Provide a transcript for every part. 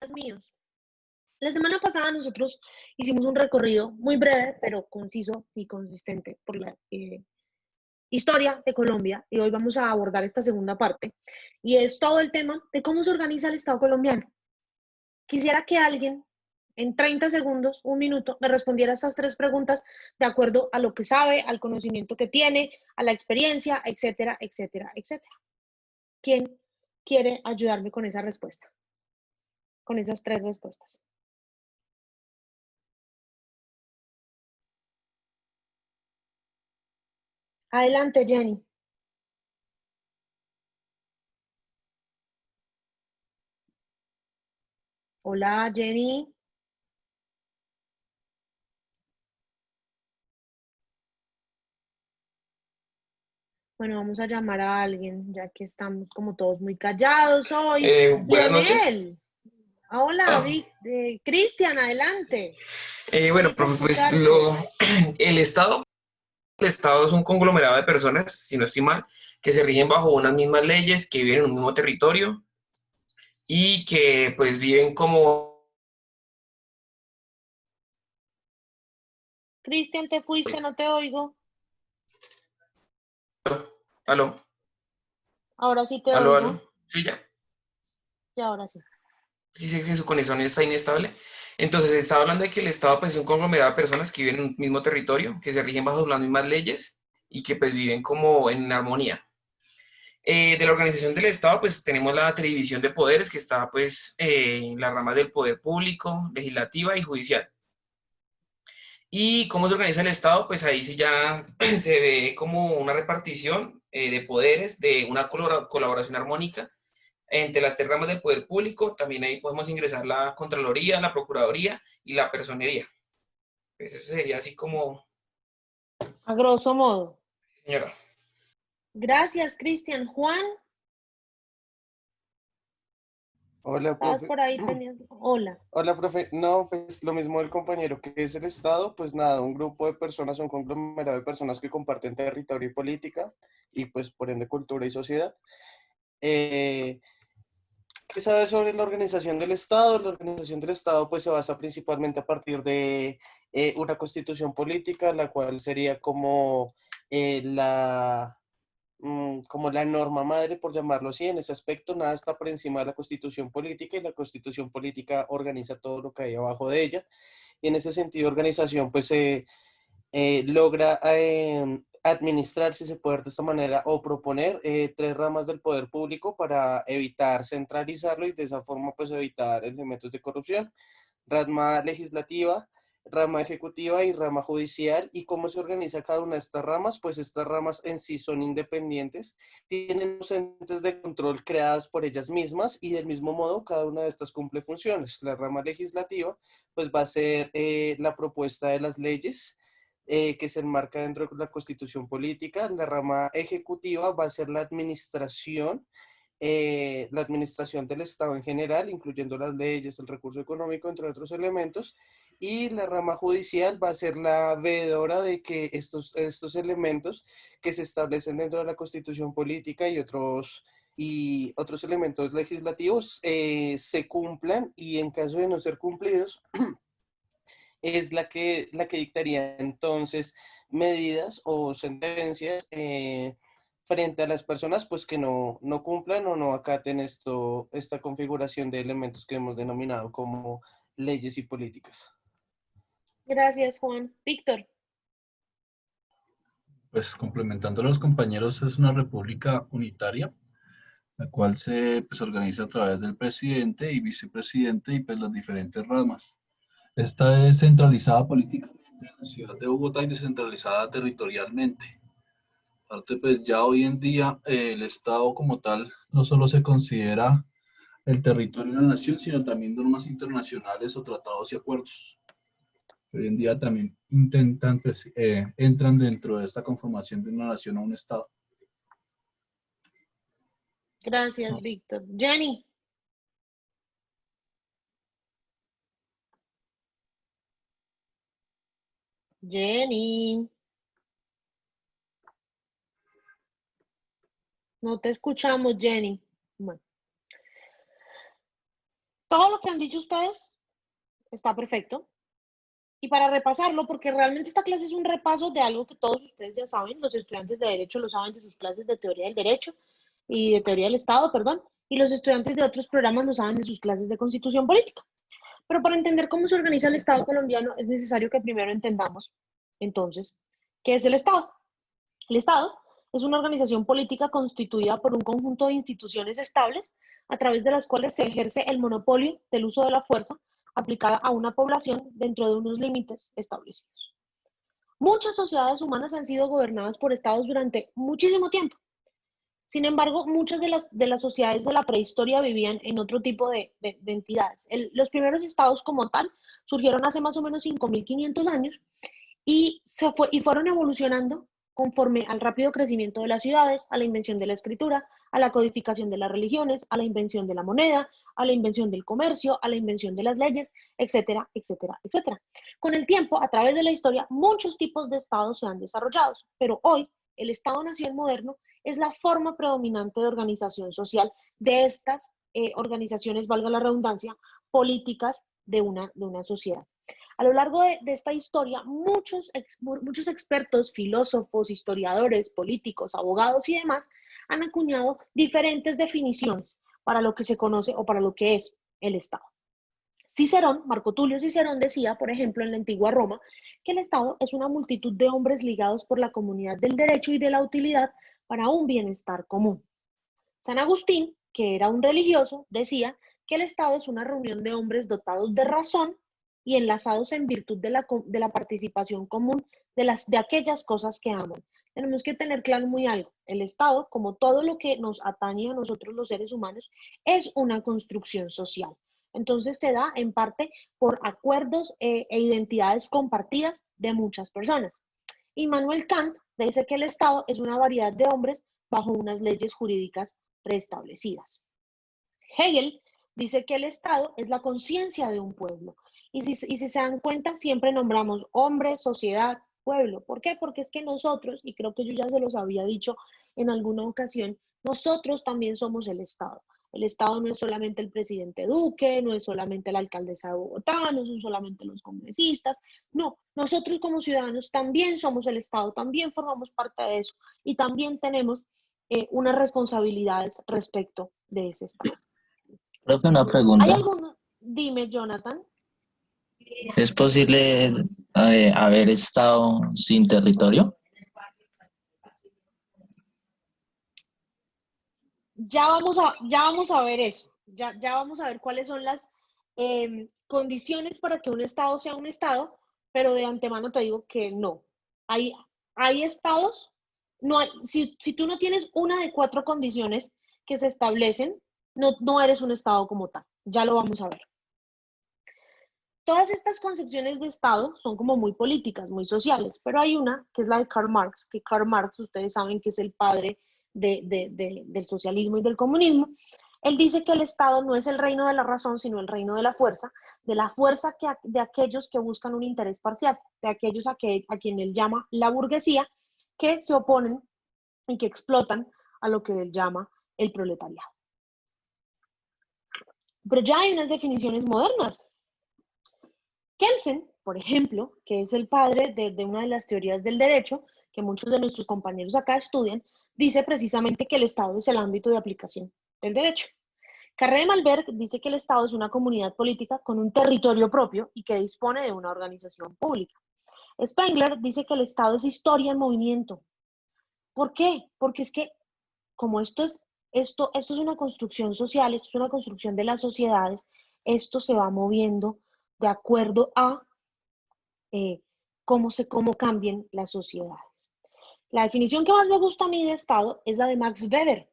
míos. La semana pasada nosotros hicimos un recorrido muy breve, pero conciso y consistente por la historia de Colombia y hoy vamos a abordar esta segunda parte y es todo el tema de cómo se organiza el Estado colombiano. Quisiera que alguien en 30 segundos, un minuto, me respondiera estas tres preguntas de acuerdo a lo que sabe, al conocimiento que tiene, a la experiencia, etcétera, etcétera, etcétera. ¿Quién quiere ayudarme con esa respuesta? Con esas tres respuestas. Adelante, Jenny. Hola, Jenny. Bueno, vamos a llamar a alguien, ya que estamos como todos muy callados hoy. Buenas noches. Lionel. Hola, Ah, Cristian, adelante. bueno, Necesito profe, pues escucharte. el Estado es un conglomerado de personas, si no estoy mal, que se rigen bajo unas mismas leyes, que viven en un mismo territorio y que pues viven como... Cristian, te fuiste, no te oigo. Aló, Ahora sí te aló, aló. oigo. Sí, ya. Y ahora sí. Sí, sí, sí, su conexión está inestable. Entonces, estaba hablando de que el Estado pues, es un conglomerado de personas que viven en un mismo territorio, que se rigen bajo las mismas leyes y que pues viven como en armonía. De la organización del Estado, pues tenemos la división de poderes que está pues en las ramas del poder público, legislativa y judicial. Y cómo se organiza el Estado, pues ahí sí ya se ve como una repartición de poderes, de una colaboración armónica entre las tres ramas del poder público. También ahí podemos ingresar la Contraloría, la Procuraduría y la Personería. Pues eso sería así como, A grosso modo. señora. Gracias, Cristian. Juan, Hola, estabas profe. por ahí pendiente. Hola. Hola, profe. No, pues lo mismo del compañero que es el Estado, pues nada, un grupo de personas, un conglomerado de personas que comparten territorio y política y pues por ende cultura y sociedad. Eh, ¿Qué sabes sobre la organización del Estado? La organización del Estado pues se basa principalmente a partir de una constitución política, la cual sería como como la norma madre, por llamarlo así. En ese aspecto, nada está por encima de la constitución política y la constitución política organiza todo lo que hay abajo de ella. Y en ese sentido, organización pues logra administrar, si se puede ver de esta manera, o proponer tres ramas del poder público para evitar centralizarlo y de esa forma pues evitar elementos de corrupción. Rama legislativa, rama ejecutiva y rama judicial. ¿Y cómo se organiza cada una de estas ramas? Pues estas ramas en sí son independientes, tienen los entes de control creadas por ellas mismas y del mismo modo cada una de estas cumple funciones. La rama legislativa pues va a ser la propuesta de las leyes que se enmarca dentro de la constitución política. La rama ejecutiva va a ser la administración del Estado en general, incluyendo las leyes, el recurso económico, entre otros elementos, y la rama judicial va a ser la veedora de que estos elementos que se establecen dentro de la constitución política y otros elementos legislativos se cumplan y en caso de no ser cumplidos, es la que dictaría entonces medidas o sentencias frente a las personas pues que no cumplan o no acaten esta configuración de elementos que hemos denominado como leyes y políticas. Gracias, Juan. Víctor. Pues complementando a los compañeros, es una república unitaria, la cual se pues, organiza a través del presidente y vicepresidente y pues las diferentes ramas. Esta es centralizada políticamente en la ciudad de Bogotá y descentralizada territorialmente. Aparte, pues ya hoy en día el Estado como tal no solo se considera el territorio de la nación, sino también normas internacionales o tratados y acuerdos. Hoy en día también intentan, pues, entran dentro de esta conformación de una nación o un Estado. Gracias, No, Víctor. Jenny. Jenny. No te escuchamos, Jenny. Bueno, Todo lo que han dicho ustedes está perfecto. Y para repasarlo, porque realmente esta clase es un repaso de algo que todos ustedes ya saben, los estudiantes de Derecho lo saben de sus clases de Teoría del Derecho y de Teoría del Estado, perdón, y los estudiantes de otros programas lo saben de sus clases de Constitución Política. Pero para entender cómo se organiza el Estado colombiano es necesario que primero entendamos, entonces, ¿qué es el Estado? El Estado es una organización política constituida por un conjunto de instituciones estables a través de las cuales se ejerce el monopolio del uso de la fuerza aplicada a una población dentro de unos límites establecidos. Muchas sociedades humanas han sido gobernadas por estados durante muchísimo tiempo. Sin embargo, muchas de las sociedades de la prehistoria vivían en otro tipo de entidades. Los primeros estados como tal surgieron hace más o menos 5.500 años y fueron evolucionando conforme al rápido crecimiento de las ciudades, a la invención de la escritura, a la codificación de las religiones, a la invención de la moneda, a la invención del comercio, a la invención de las leyes, etcétera, etcétera, etcétera. Con el tiempo, a través de la historia, muchos tipos de estados se han desarrollado, pero hoy el Estado-nación moderno es la forma predominante de organización social de estas organizaciones, valga la redundancia, políticas de una sociedad. A lo largo de esta historia, muchos expertos, filósofos, historiadores, políticos, abogados y demás han acuñado diferentes definiciones para lo que se conoce o para lo que es el Estado. Cicerón, Marco Tulio Cicerón decía, por ejemplo, en la antigua Roma, que el Estado es una multitud de hombres ligados por la comunidad del derecho y de la utilidad para un bienestar común. San Agustín, que era un religioso, decía que el Estado es una reunión de hombres dotados de razón y enlazados en virtud de la participación común de aquellas cosas que aman. Tenemos que tener claro muy algo. El Estado, como todo lo que nos atañe a nosotros los seres humanos, es una construcción social. Entonces se da en parte por acuerdos e identidades compartidas de muchas personas. Immanuel Kant dice que el Estado es una variedad de hombres bajo unas leyes jurídicas preestablecidas. Hegel dice que el Estado es la conciencia de un pueblo. Y si se dan cuenta, siempre nombramos hombre, sociedad, pueblo. ¿Por qué? Porque es que nosotros, y creo que yo ya se los había dicho en alguna ocasión, nosotros también somos el Estado. El Estado no es solamente el presidente Duque, no es solamente la alcaldesa de Bogotá, no son solamente los congresistas. No, nosotros como ciudadanos también somos el Estado, también formamos parte de eso y también tenemos unas responsabilidades respecto de ese Estado. Profe, una ¿Hay pregunta. alguno? Dime, Jonathan. ¿Es posible haber estado sin territorio? Ya vamos a ver eso. Ya vamos a ver cuáles son las condiciones para que un Estado sea un Estado, pero de antemano te digo que no. Hay estados, no hay, si tú no tienes una de 4 condiciones que se establecen, no eres un Estado como tal. Ya lo vamos a ver. Todas estas concepciones de Estado son como muy políticas, muy sociales, pero hay una que es la de Karl Marx, que Karl Marx, ustedes saben que es el padre del socialismo y del comunismo. Él dice que el Estado no es el reino de la razón, sino el reino de la fuerza de aquellos que buscan un interés parcial, de aquellos a quien él llama la burguesía, que se oponen y que explotan a lo que él llama el proletariado. Pero ya hay unas definiciones modernas. Kelsen, por ejemplo, que es el padre de una de las teorías del derecho, que muchos de nuestros compañeros acá estudian, dice precisamente que el Estado es el ámbito de aplicación del derecho. Carré de Malberg dice que el Estado es una comunidad política con un territorio propio y que dispone de una organización pública. Spengler dice que el Estado es historia en movimiento. ¿Por qué? Porque es que como esto es una construcción social, esto es una construcción de las sociedades, esto se va moviendo de acuerdo a cómo cambien las sociedades. La definición que más me gusta a mí de Estado es la de Max Weber.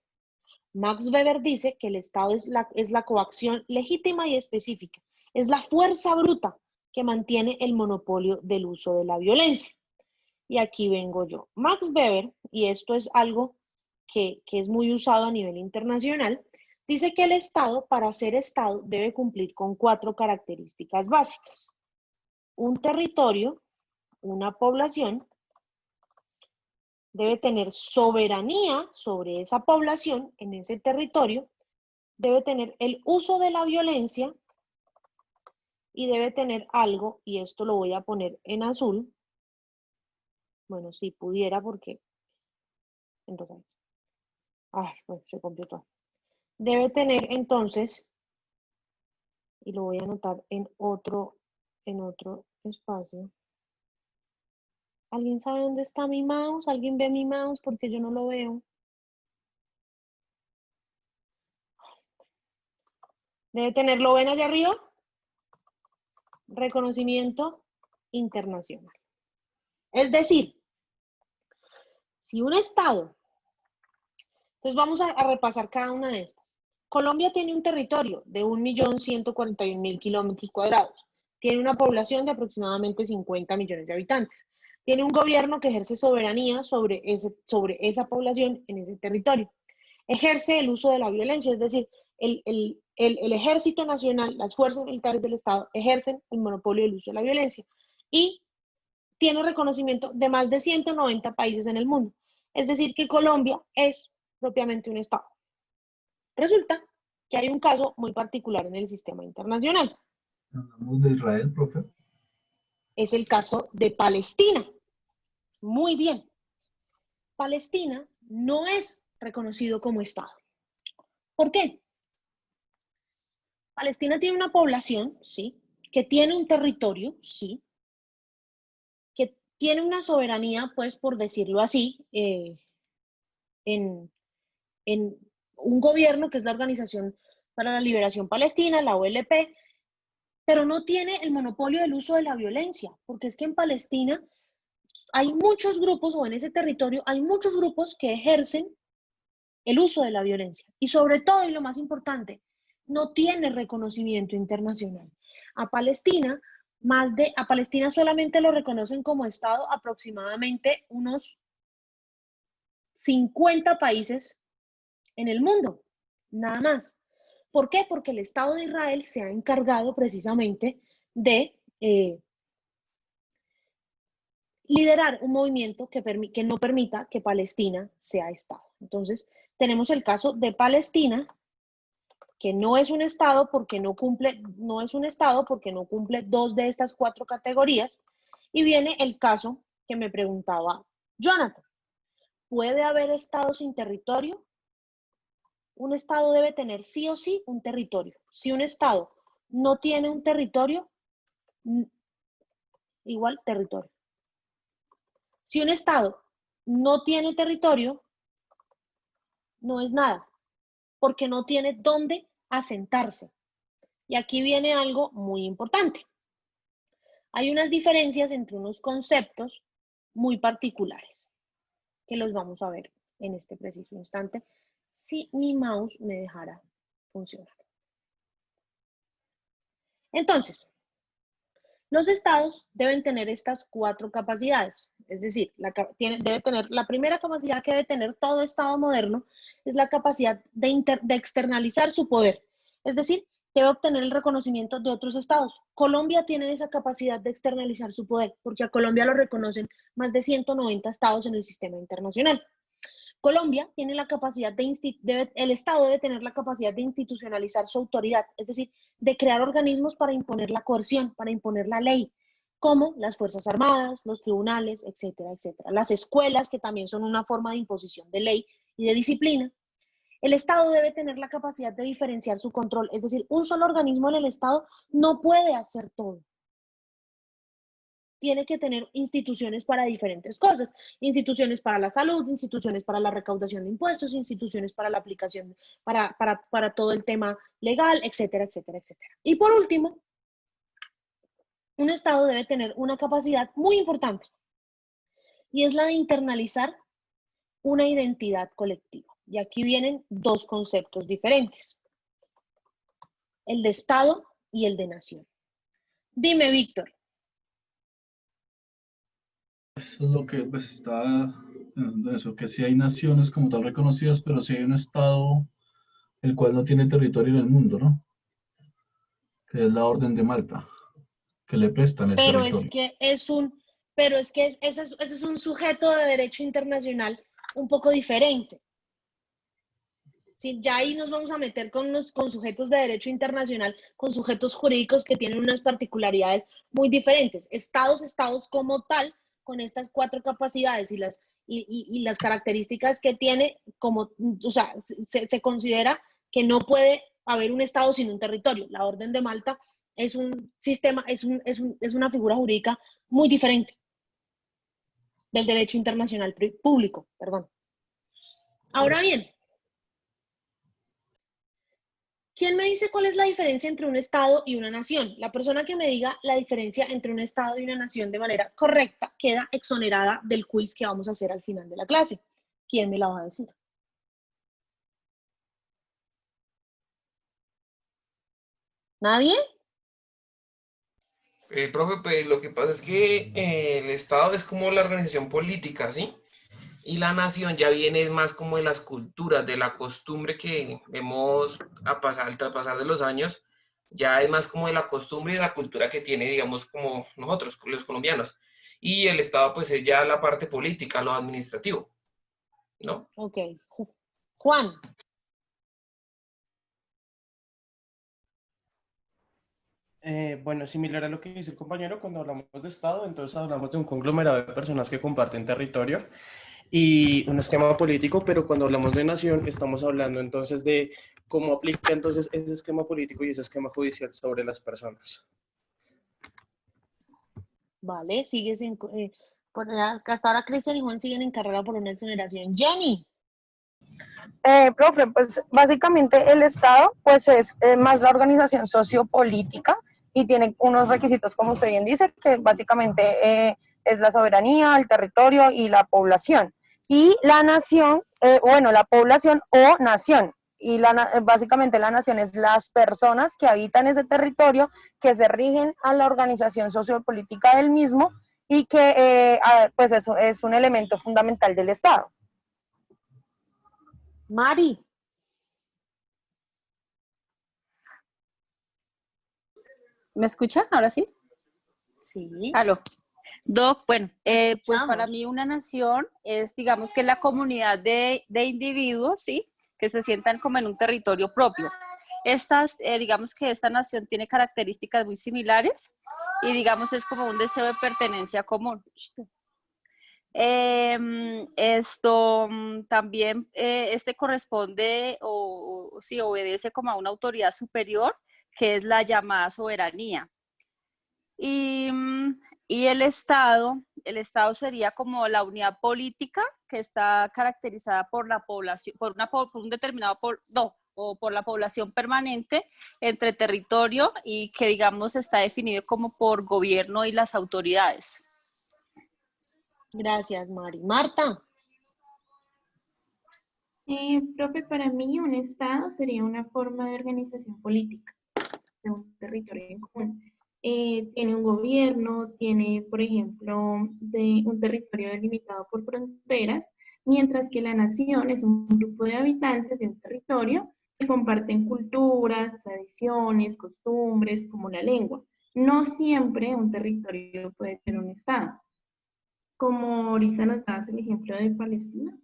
Max Weber dice que el Estado es la coacción legítima y específica, es la fuerza bruta que mantiene el monopolio del uso de la violencia. Y aquí vengo yo. Max Weber, y esto es algo que es muy usado a nivel internacional, dice que el Estado, para ser Estado, debe cumplir con 4 características básicas. Un territorio, una población, debe tener soberanía sobre esa población en ese territorio, debe tener el uso de la violencia y debe tener algo, y esto lo voy a poner en azul. Bueno, si pudiera, porque entonces, bueno, se completó. Debe tener entonces, y lo voy a anotar en otro espacio. ¿Alguien sabe dónde está mi mouse? ¿Alguien ve mi mouse? Porque yo no lo veo. Debe tener, ¿lo ven allá arriba? Reconocimiento internacional. Es decir, si un Estado, entonces vamos a repasar cada una de estas. Colombia tiene un territorio de 1.141.000 kilómetros cuadrados. Tiene una población de aproximadamente 50 millones de habitantes. Tiene un gobierno que ejerce soberanía sobre esa población en ese territorio. Ejerce el uso de la violencia, es decir, el Ejército Nacional, las fuerzas militares del Estado ejercen el monopolio del uso de la violencia y tiene reconocimiento de más de 190 países en el mundo. Es decir, que Colombia es propiamente un Estado. Resulta que hay un caso muy particular en el sistema internacional. Hablamos de Israel, profe. Es el caso de Palestina. Muy bien. Palestina no es reconocido como Estado. ¿Por qué? Palestina tiene una población, sí, que tiene un territorio, sí, que tiene una soberanía, pues por decirlo así, en un gobierno que es la Organización para la Liberación Palestina, la OLP, pero no tiene el monopolio del uso de la violencia, porque es que en Palestina hay muchos grupos, o en ese territorio hay muchos grupos que ejercen el uso de la violencia. Y sobre todo, y lo más importante, no tiene reconocimiento internacional. A Palestina solamente lo reconocen como Estado aproximadamente unos 50 países en el mundo, nada más. ¿Por qué? Porque el Estado de Israel se ha encargado precisamente de liderar un movimiento que no permita que Palestina sea Estado. Entonces, tenemos el caso de Palestina, que no es un Estado porque no cumple dos de estas 4 categorías, y viene el caso que me preguntaba Jonathan. ¿Puede haber Estado sin territorio? Un Estado debe tener sí o sí un territorio. Si un Estado no tiene un territorio, igual territorio. Si un Estado no tiene territorio, no es nada, porque no tiene dónde asentarse. Y aquí viene algo muy importante. Hay unas diferencias entre unos conceptos muy particulares, que los vamos a ver en este preciso instante, si mi mouse me dejara funcionar. Entonces, los estados deben tener estas 4 capacidades, es decir, la primera capacidad que debe tener todo estado moderno es la capacidad de externalizar su poder, es decir, debe obtener el reconocimiento de otros estados. Colombia tiene esa capacidad de externalizar su poder, porque a Colombia lo reconocen más de 190 estados en el sistema internacional. Colombia tiene la capacidad el Estado debe tener la capacidad de institucionalizar su autoridad, es decir, de crear organismos para imponer la coerción, para imponer la ley, como las Fuerzas Armadas, los tribunales, etcétera, etcétera. Las escuelas, que también son una forma de imposición de ley y de disciplina. El Estado debe tener la capacidad de diferenciar su control, es decir, un solo organismo en el Estado no puede hacer todo. Tiene que tener instituciones para diferentes cosas, instituciones para la salud, instituciones para la recaudación de impuestos, instituciones para la aplicación, para todo el tema legal, etcétera, etcétera, etcétera. Y por último, un Estado debe tener una capacidad muy importante, y es la de internalizar una identidad colectiva. Y aquí vienen 2 conceptos diferentes, el de Estado y el de nación. Dime, Víctor. Eso es lo que pues, está de eso, que sí hay naciones como tal reconocidas, pero sí hay un estado el cual no tiene territorio en el mundo, ¿no? Que es la Orden de Malta, que le prestan el Pero territorio. ese es un sujeto de derecho internacional un poco diferente. Sí, ya ahí nos vamos a meter con sujetos de derecho internacional, con sujetos jurídicos que tienen unas particularidades muy diferentes. Estados como tal, con estas 4 capacidades y las características que tiene, como, o sea, se considera que no puede haber un Estado sin un territorio. La Orden de Malta es un sistema, es una figura jurídica muy diferente del derecho internacional público, perdón. Ahora bien, ¿quién me dice cuál es la diferencia entre un Estado y una nación? La persona que me diga la diferencia entre un Estado y una nación de manera correcta queda exonerada del quiz que vamos a hacer al final de la clase. ¿Quién me la va a decir? ¿Nadie? Profe, pues lo que pasa es que el Estado es como la organización política, ¿sí? Y la nación ya viene más como de las culturas, de la costumbre que vemos al pasar de los años, ya es más como de la costumbre y de la cultura que tiene, digamos, como nosotros, los colombianos. Y el Estado, pues, es ya la parte política, lo administrativo, ¿no? Ok. Juan. Bueno, similar a lo que dice el compañero, cuando hablamos de Estado, entonces hablamos de un conglomerado de personas que comparten territorio y un esquema político, pero cuando hablamos de nación, estamos hablando entonces de cómo aplica entonces ese esquema político y ese esquema judicial sobre las personas. Vale, sigue sin... hasta ahora Cristian y Juan siguen en carrera por una exoneración. Jenny. Profe, pues básicamente el Estado pues es más la organización sociopolítica y tiene unos requisitos, como usted bien dice, que básicamente es la soberanía, el territorio y la población. Y la nación, bueno, la población o nación. Y básicamente la nación es las personas que habitan ese territorio, que se rigen a la organización sociopolítica del mismo y que pues eso es un elemento fundamental del Estado. Mari. ¿Me escuchan ahora sí? Sí. Aló. Doc, bueno, pues Escuchamos. para mí una nación es, digamos, que la comunidad de individuos, ¿sí? Que se sientan como en un territorio propio. Digamos que esta nación tiene características muy similares y, digamos, es como un deseo de pertenencia común. También corresponde o sí, obedece como a una autoridad superior, que es la llamada soberanía. Y el Estado sería como la unidad política que está caracterizada por la población, por un determinado, o por la población permanente entre territorio y que, digamos, está definido como por gobierno y las autoridades. Gracias, Mari. Marta. Profe, para mí un Estado sería una forma de organización política de un territorio en común. Tiene un gobierno, tiene, por ejemplo, un territorio delimitado por fronteras, mientras que la nación es un grupo de habitantes de un territorio que comparten culturas, tradiciones, costumbres, como la lengua. No siempre un territorio puede ser un Estado. Como ahorita nos dabas el ejemplo de Palestina.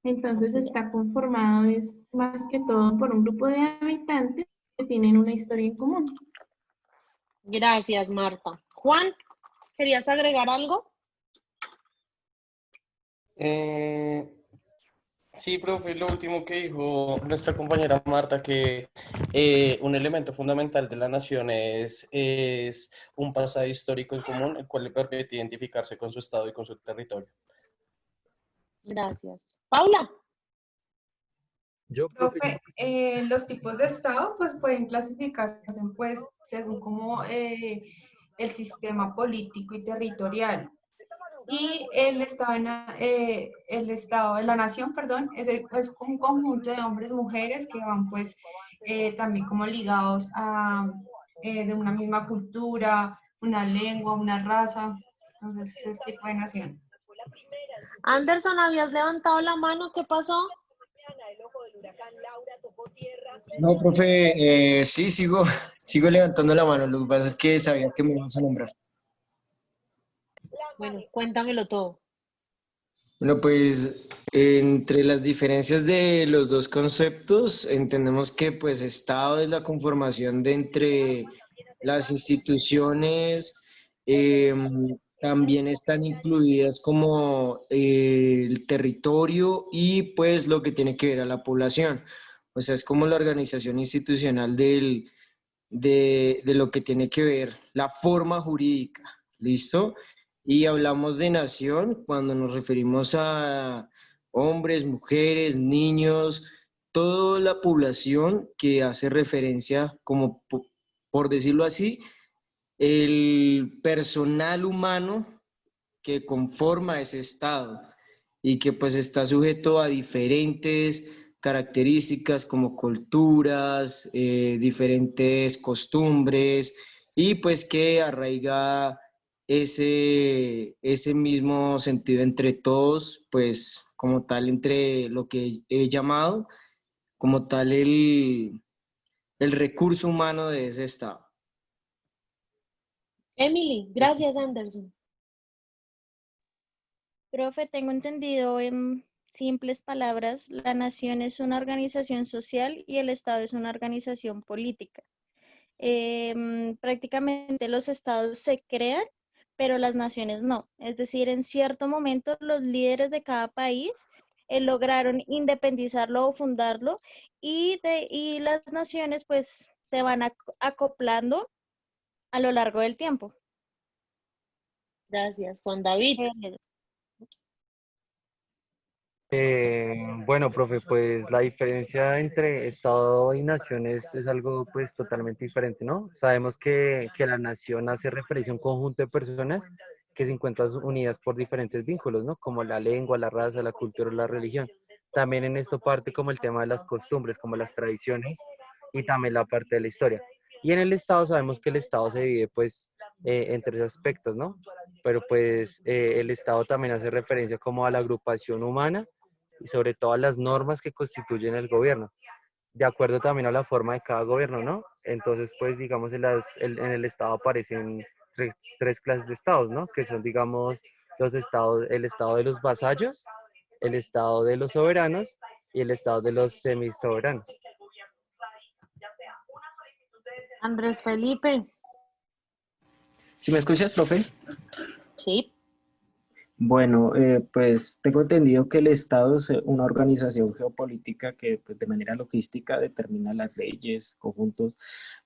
Entonces está conformado es más que todo por un grupo de habitantes que tienen una historia en común. Gracias, Marta. Juan, ¿querías agregar algo? Sí, profe, lo último que dijo nuestra compañera Marta, que un elemento fundamental de la nación es un pasado histórico en común, el cual le permite identificarse con su estado y con su territorio. Gracias. Paula. Profe, los tipos de Estado pues pueden clasificarse pues según como el sistema político y territorial. Y el Estado de la nación, perdón, es un conjunto de hombres y mujeres que van pues también como ligados a de una misma cultura, una lengua, una raza. Entonces es el tipo de nación. Anderson, habías levantado la mano, ¿qué pasó? No, profe, sí, sigo levantando la mano. Lo que pasa es que sabía que me ibas a nombrar. Bueno, cuéntamelo todo. Bueno, pues entre las diferencias de los dos conceptos, entendemos que pues Estado es la conformación de entre las instituciones, también están incluidas como el territorio y pues lo que tiene que ver a la población. O sea, es como la organización institucional de lo que tiene que ver la forma jurídica. ¿Listo? Y hablamos de nación cuando nos referimos a hombres, mujeres, niños, toda la población que hace referencia, como por decirlo así, el personal humano que conforma ese estado y que pues está sujeto a diferentes características como culturas, diferentes costumbres y pues que arraiga ese mismo sentido entre todos, pues como tal entre lo que he llamado como tal el recurso humano de ese estado. Emily, gracias, Anderson. Profe, tengo entendido en simples palabras, la nación es una organización social y el Estado es una organización política. Prácticamente los estados se crean, pero las naciones no. Es decir, en cierto momento los líderes de cada país lograron independizarlo o fundarlo y las naciones pues se van acoplando a lo largo del tiempo. Gracias, Juan David. Bueno, profe, pues la diferencia entre Estado y nación es algo pues totalmente diferente, ¿no? Sabemos que la nación hace referencia a un conjunto de personas que se encuentran unidas por diferentes vínculos, ¿no? Como la lengua, la raza, la cultura, la religión. También en esto parte como el tema de las costumbres, como las tradiciones y también la parte de la historia. Y en el Estado sabemos que el Estado se divide pues en tres aspectos, ¿no? Pero pues el Estado también hace referencia como a la agrupación humana y sobre todo a las normas que constituyen el gobierno, de acuerdo también a la forma de cada gobierno, ¿no? Entonces, pues, digamos, en el Estado aparecen tres clases de estados, ¿no? Que son, digamos, los estados, el estado de los vasallos, el estado de los soberanos y el estado de los semisoberanos. Andrés Felipe. ¿Sí me escuchas, profe? Sí. Bueno, pues tengo entendido que el Estado es una organización geopolítica que pues, de manera logística determina las leyes, conjuntos,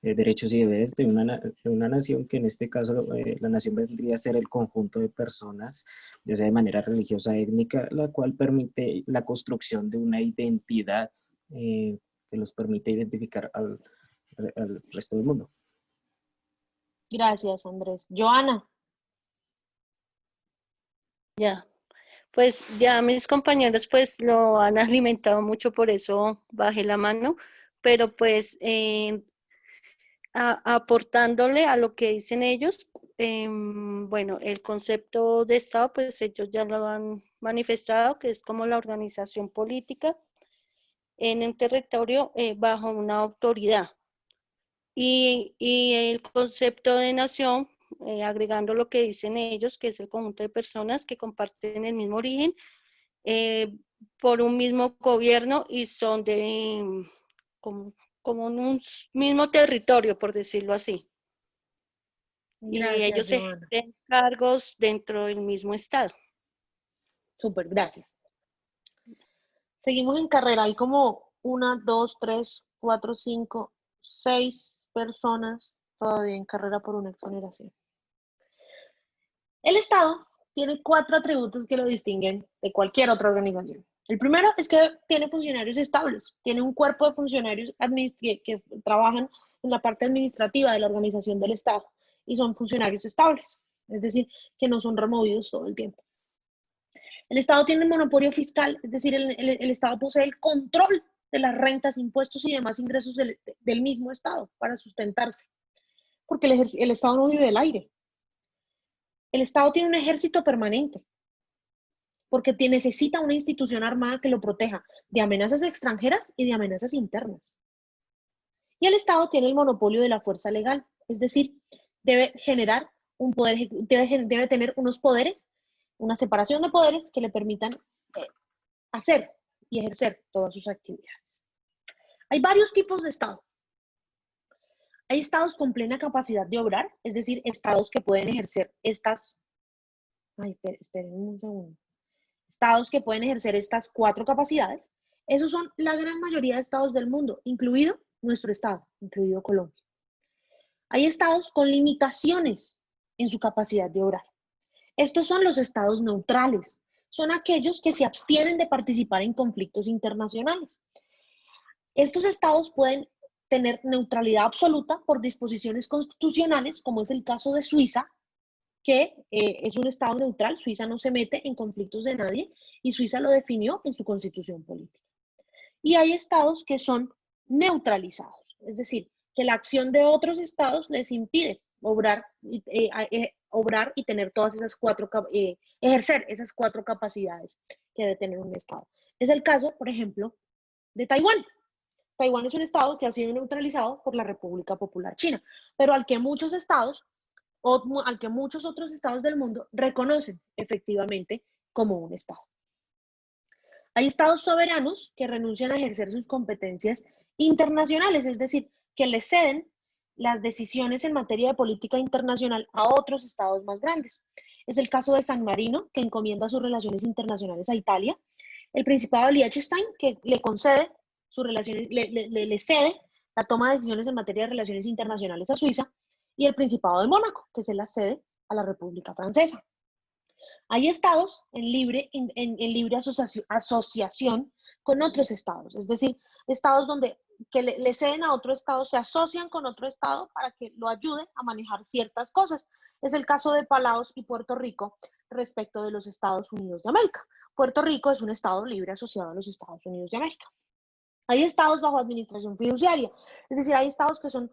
derechos y deberes de una nación, que en este caso la nación vendría a ser el conjunto de personas, ya sea de manera religiosa, étnica, la cual permite la construcción de una identidad que los permite identificar al resto del mundo. Gracias, Andrés. Joana. Ya, pues ya mis compañeros pues lo han alimentado mucho, por eso bajé la mano, pero pues aportándole a lo que dicen ellos, bueno, el concepto de Estado pues ellos ya lo han manifestado, que es como la organización política en un territorio bajo una autoridad. Y el concepto de nación, agregando lo que dicen ellos, que es el conjunto de personas que comparten el mismo origen por un mismo gobierno y son de como un mismo territorio, por decirlo así. Gracias, y ellos Joana. ejercen cargos dentro del mismo estado. Súper, gracias. Seguimos en carrera. Hay como 1, 2, 3, 4, 5, 6 personas todavía en carrera por una exoneración. El Estado tiene 4 atributos que lo distinguen de cualquier otra organización. El primero es que tiene funcionarios estables, tiene un cuerpo de funcionarios que trabajan en la parte administrativa de la organización del Estado y son funcionarios estables, es decir, que no son removidos todo el tiempo. El Estado tiene el monopolio fiscal, es decir, el Estado posee el control de las rentas, impuestos y demás ingresos del mismo Estado para sustentarse, porque el Estado no vive del aire. El Estado tiene un ejército permanente, porque necesita una institución armada que lo proteja de amenazas extranjeras y de amenazas internas. Y el Estado tiene el monopolio de la fuerza legal, es decir, debe generar un poder, debe tener unos poderes una separación de poderes que le permitan hacer y ejercer todas sus actividades. Hay varios tipos de Estado. Hay estados con plena capacidad de obrar, es decir, estados que pueden ejercer estas... esperen un segundo. Estados que pueden ejercer estas 4 capacidades. Esos son la gran mayoría de estados del mundo, incluido nuestro estado, incluido Colombia. Hay estados con limitaciones en su capacidad de obrar. Estos son los estados neutrales. Son aquellos que se abstienen de participar en conflictos internacionales. Estos estados pueden tener neutralidad absoluta por disposiciones constitucionales, como es el caso de Suiza, que es un estado neutral. Suiza no se mete en conflictos de nadie y Suiza lo definió en su constitución política. Y hay estados que son neutralizados, es decir, que la acción de otros estados les impide obrar y tener todas esas 4, ejercer esas 4 capacidades que debe tener un estado. Es el caso, por ejemplo, de Taiwán. Taiwán es un estado que ha sido neutralizado por la República Popular China, pero al que muchos estados, o al que muchos otros estados del mundo reconocen efectivamente como un estado. Hay estados soberanos que renuncian a ejercer sus competencias internacionales, es decir, que le ceden las decisiones en materia de política internacional a otros estados más grandes. Es el caso de San Marino, que encomienda sus relaciones internacionales a Italia, el Principado de Liechtenstein, que le concede sus relaciones, le cede la toma de decisiones en materia de relaciones internacionales a Suiza, y el Principado de Mónaco, que se la cede a la República Francesa. Hay estados en libre asociación con otros estados, es decir, estados que le ceden a otro estado, se asocian con otro estado para que lo ayude a manejar ciertas cosas. Es el caso de Palaos y Puerto Rico respecto de los Estados Unidos de América. Puerto Rico es un estado libre asociado a los Estados Unidos de América. Hay estados bajo administración fiduciaria, es decir, hay estados que son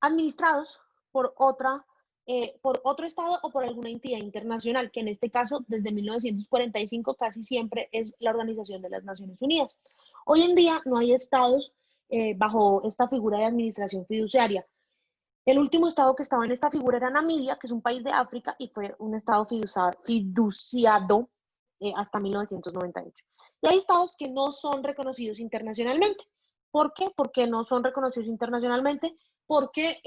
administrados por otro estado o por alguna entidad internacional, que en este caso, desde 1945, casi siempre es la Organización de las Naciones Unidas. Hoy en día no hay estados bajo esta figura de administración fiduciaria. El último estado que estaba en esta figura era Namibia, que es un país de África, y fue un estado fiduciado hasta 1998. Y hay estados que no son reconocidos internacionalmente. ¿Por qué? Porque no son reconocidos internacionalmente, porque...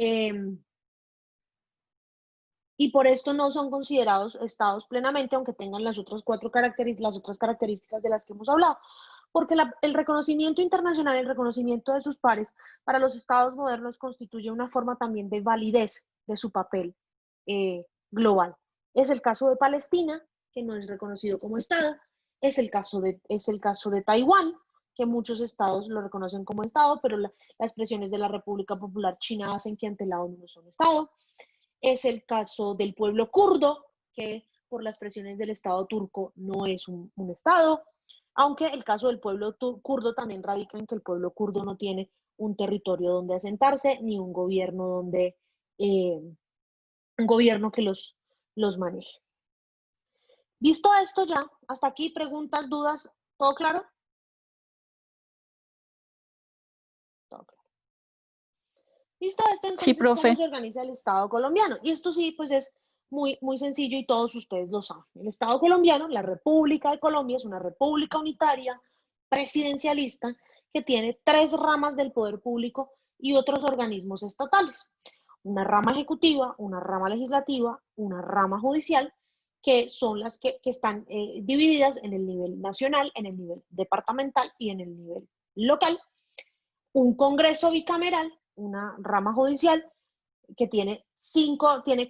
y por esto no son considerados estados plenamente, aunque tengan las otras características de las que hemos hablado. Porque el reconocimiento internacional, el reconocimiento de sus pares, para los estados modernos constituye una forma también de validez de su papel global. Es el caso de Palestina, que no es reconocido como estado, es el caso de Taiwán, que muchos estados lo reconocen como estado, pero las expresiones de la República Popular China hacen que ante la ONU no son estado. Es el caso del pueblo kurdo, que por las presiones del Estado turco no es un estado, aunque el caso del pueblo kurdo también radica en que el pueblo kurdo no tiene un territorio donde asentarse, ni un gobierno que los maneje. Visto esto ya, hasta aquí, preguntas, dudas, ¿todo claro? Todo claro. Visto esto, entonces, Sí, profe. ¿cómo se organiza el Estado colombiano? Y esto sí, pues es muy, muy sencillo y todos ustedes lo saben. El Estado colombiano, la República de Colombia, es una república unitaria, presidencialista, que tiene 3 ramas del poder público y otros organismos estatales. Una rama ejecutiva, una rama legislativa, una rama judicial, que son las que están divididas en el nivel nacional, en el nivel departamental y en el nivel local. Un Congreso bicameral, una rama judicial que tiene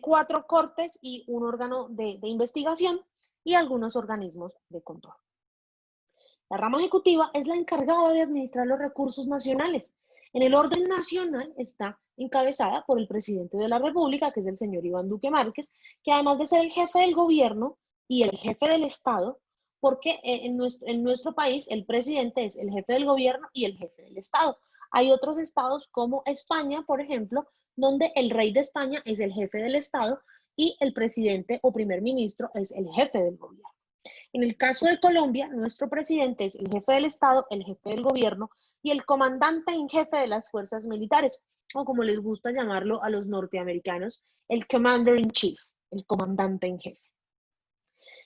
4 cortes y un órgano de investigación y algunos organismos de control. La rama ejecutiva es la encargada de administrar los recursos nacionales. En el orden nacional está encabezada por el presidente de la República, que es el señor Iván Duque Márquez, que además de ser el jefe del gobierno y el jefe del Estado, porque en nuestro país el presidente es el jefe del gobierno y el jefe del Estado. Hay otros estados como España, por ejemplo, donde el rey de España es el jefe del Estado y el presidente o primer ministro es el jefe del gobierno. En el caso de Colombia, nuestro presidente es el jefe del Estado, el jefe del gobierno y el comandante en jefe de las fuerzas militares, o como les gusta llamarlo a los norteamericanos, el commander in chief, el comandante en jefe.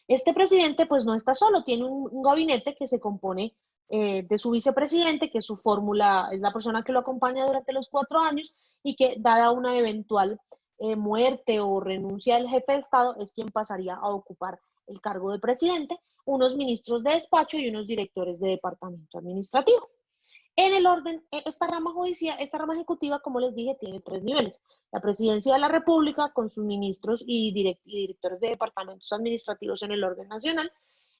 Este presidente pues no está solo, tiene un gabinete que se compone de su vicepresidente, que es su fórmula, es la persona que lo acompaña durante los 4 años y que, dada una eventual muerte o renuncia del jefe de Estado, es quien pasaría a ocupar el cargo de presidente, unos ministros de despacho y unos directores de departamento administrativo. En el orden, esta rama judicial, esta rama ejecutiva, como les dije, tiene 3 niveles. La presidencia de la República, con sus ministros y directores de departamentos administrativos en el orden nacional.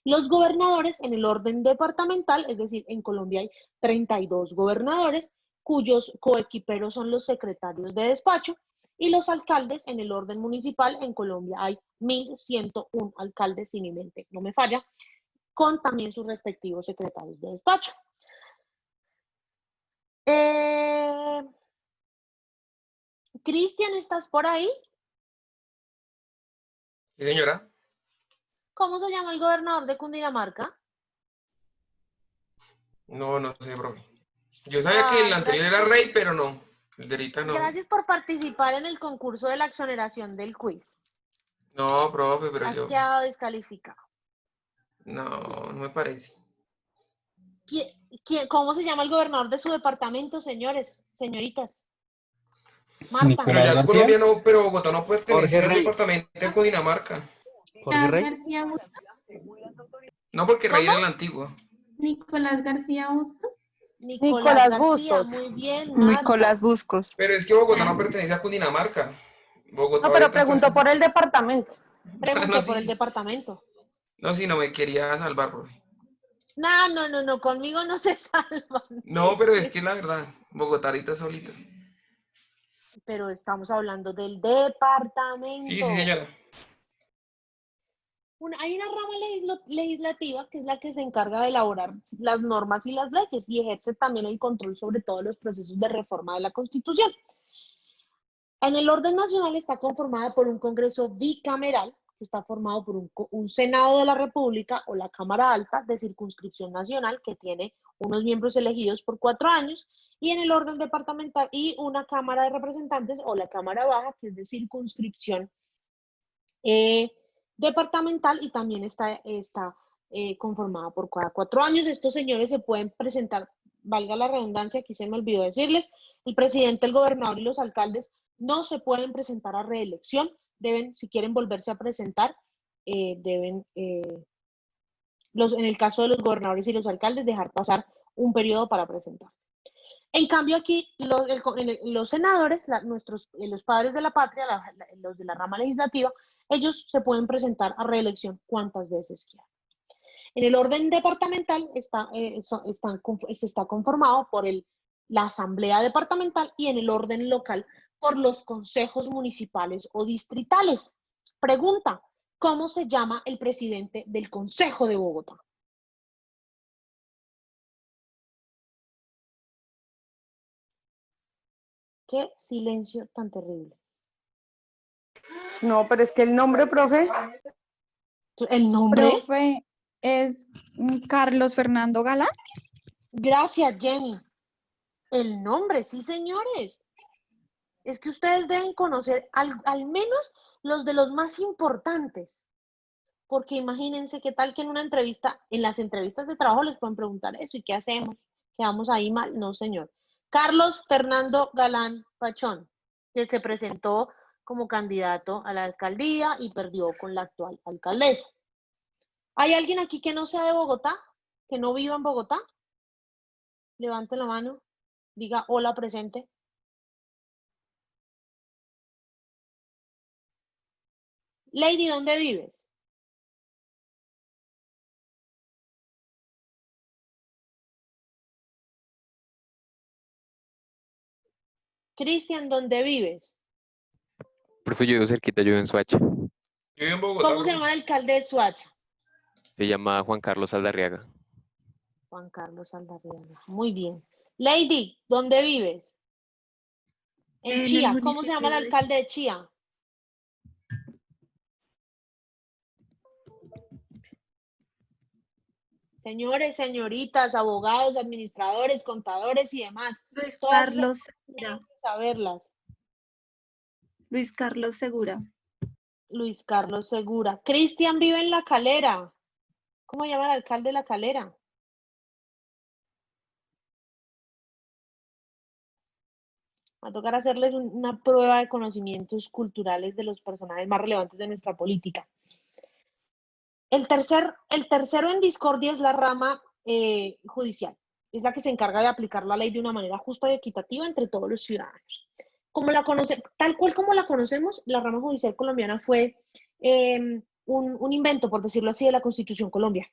Los gobernadores en el orden departamental, es decir, en Colombia hay 32 gobernadores, cuyos coequiperos son los secretarios de despacho, y los alcaldes en el orden municipal. En Colombia hay 1.101 alcaldes, si mi mente no me falla, con también sus respectivos secretarios de despacho. Cristian, ¿estás por ahí? Sí, señora. ¿Cómo se llama el gobernador de Cundinamarca? No, no sé, profe. Yo sabía que el anterior era rey, pero no. El de ahorita no. Gracias por participar en el concurso de la exoneración del quiz. No, profe, pero Has yo... quedado descalificado. No, no me parece. ¿Cómo se llama el gobernador de su departamento, señores, señoritas? Marta. Pero ya Colombia no, pero Bogotá no pertenece al departamento de Cundinamarca. Jorge Rey. García Bustos. No, porque Rey era el antiguo. Nicolás García Bustos. Nicolás García, Bustos. muy bien, Marta. Nicolás Buscos. Pero es que Bogotá no pertenece a Cundinamarca. Bogotá No, pero ahorita preguntó por el departamento. Pregunté no, por sí, el departamento. No, sí, no me quería salvar, profe. No, conmigo no se salvan. No, pero es que la verdad, Bogotá ahorita es solita. Pero estamos hablando del departamento. Sí, señora. Hay una rama legislativa que es la que se encarga de elaborar las normas y las leyes y ejerce también el control sobre todos los procesos de reforma de la Constitución. En el orden nacional está conformada por un Congreso bicameral, que está formado por un Senado de la República o la Cámara Alta de circunscripción nacional, que tiene unos miembros elegidos por 4 años, y en el orden departamental, y una Cámara de Representantes o la Cámara Baja, que es de circunscripción departamental, y también está conformada por cada 4 años. Estos señores se pueden presentar, valga la redundancia, aquí se me olvidó decirles, el presidente, el gobernador y los alcaldes no se pueden presentar a reelección, deben, si quieren volverse a presentar, en el caso de los gobernadores y los alcaldes, dejar pasar un periodo para presentarse. En cambio aquí, los senadores, los padres de la patria, los de la rama legislativa, ellos se pueden presentar a reelección cuantas veces quieran. En el orden departamental está conformado por la asamblea departamental, y en el orden local por los consejos municipales o distritales. Pregunta, ¿cómo se llama el presidente del Consejo de Bogotá? Qué silencio tan terrible. No, pero es que el nombre, profe. ¿El nombre? Profe, es Carlos Fernando Galán. Gracias, Jenny. El nombre, sí, señores. Es que ustedes deben conocer al menos los de los más importantes. Porque imagínense qué tal que en una entrevista, en las entrevistas de trabajo les pueden preguntar eso, ¿y qué hacemos? ¿Quedamos ahí mal? No, señor. Carlos Fernando Galán Pachón, que se presentó como candidato a la alcaldía y perdió con la actual alcaldesa. ¿Hay alguien aquí que no sea de Bogotá? ¿Que no viva en Bogotá? Levante la mano, diga hola, presente. Lady, ¿dónde vives? Cristian, ¿dónde vives? Profe, yo vivo cerquita, yo vivo en Soacha. Yo vivo en Bogotá. ¿Cómo se llama el alcalde de Soacha? Se llama Juan Carlos Aldarriaga. Juan Carlos Aldarriaga. Muy bien. Lady, ¿dónde vives? En Chía. ¿Cómo se llama el alcalde de Chía? Señores, señoritas, abogados, administradores, contadores y demás. Luis Todas Carlos tienen Segura. que saberlas. Luis Carlos Segura. Luis Carlos Segura. Cristian vive en La Calera. ¿Cómo llama el alcalde de La Calera? Va a tocar hacerles una prueba de conocimientos culturales de los personajes más relevantes de nuestra política. El tercero en discordia es la rama judicial. Es la que se encarga de aplicar la ley de una manera justa y equitativa entre todos los ciudadanos. Tal cual como la conocemos, la rama judicial colombiana fue un invento, por decirlo así, de la Constitución colombiana.